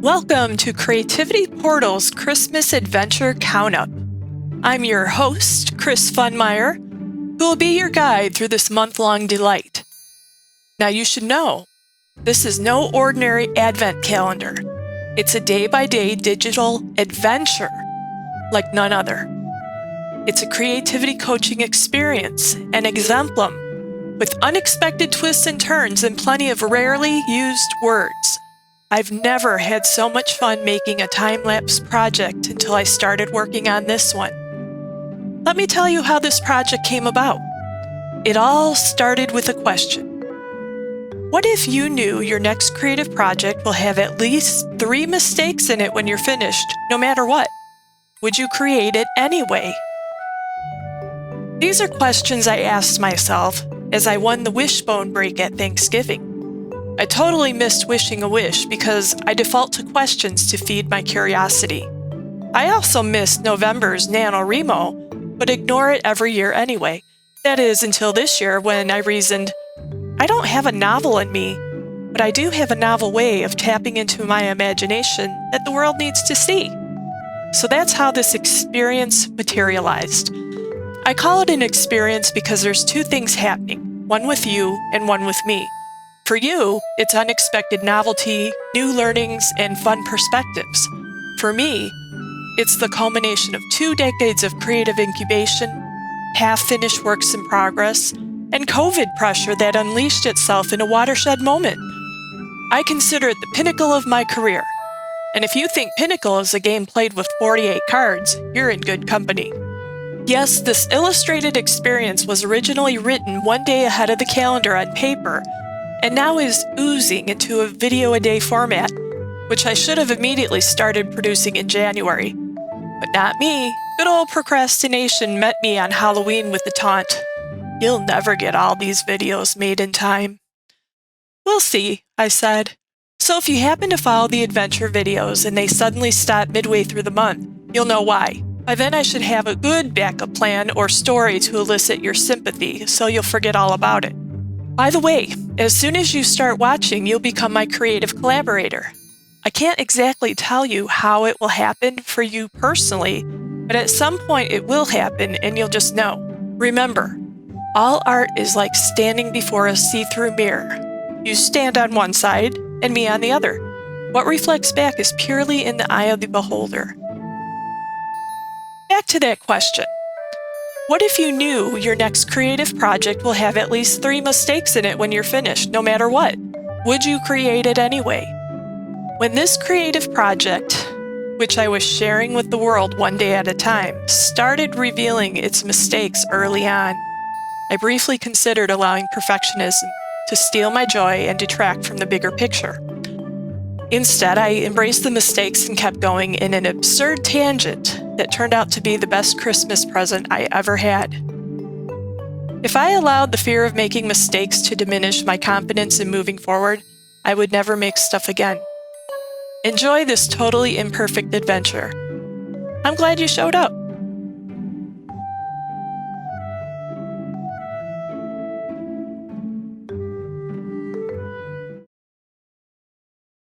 Welcome to Creativity Portal's Christmas Adventure Count-Up. I'm your host, Chris Funmeyer, who will be your guide through this month-long delight. Now you should know, this is no ordinary advent calendar. It's a day-by-day digital adventure like none other. It's a creativity coaching experience, an exemplum, with unexpected twists and turns and plenty of rarely used words. I've never had so much fun making a time-lapse project until I started working on this one. Let me tell you how this project came about. It all started with a question. What if you knew your next creative project will have at least 3 mistakes in it when you're finished, no matter what? Would you create it anyway? These are questions I asked myself as I won the wishbone break at Thanksgiving. I totally missed wishing a wish because I default to questions to feed my curiosity. I also missed November's NaNoWriMo, but ignore it every year anyway. That is, until this year when I reasoned, I don't have a novel in me, but I do have a novel way of tapping into my imagination that the world needs to see. So that's how this experience materialized. I call it an experience because there's 2 things happening, one with you and one with me. For you, it's unexpected novelty, new learnings, and fun perspectives. For me, it's the culmination of 2 decades of creative incubation, half-finished works in progress, and COVID pressure that unleashed itself in a watershed moment. I consider it the pinnacle of my career. And if you think Pinnacle is a game played with 48 cards, you're in good company. Yes, this illustrated experience was originally written 1 day ahead of the calendar on paper, and now is oozing into a video-a-day format, which I should have immediately started producing in January. But not me. Good old procrastination met me on Halloween with the taunt. You'll never get all these videos made in time. We'll see, I said. So if you happen to follow the adventure videos and they suddenly stop midway through the month, you'll know why. By then I should have a good backup plan or story to elicit your sympathy, so you'll forget all about it. By the way, as soon as you start watching, you'll become my creative collaborator. I can't exactly tell you how it will happen for you personally, but at some point it will happen and you'll just know. Remember, all art is like standing before a see-through mirror. You stand on one side and me on the other. What reflects back is purely in the eye of the beholder. Back to that question. What if you knew your next creative project will have at least 3 mistakes in it when you're finished, no matter what? Would you create it anyway? When this creative project, which I was sharing with the world 1 day at a time, started revealing its mistakes early on, I briefly considered allowing perfectionism to steal my joy and detract from the bigger picture. Instead, I embraced the mistakes and kept going in an absurd tangent that turned out to be the best Christmas present I ever had. If I allowed the fear of making mistakes to diminish my confidence in moving forward, I would never make stuff again. Enjoy this totally imperfect adventure. I'm glad you showed up.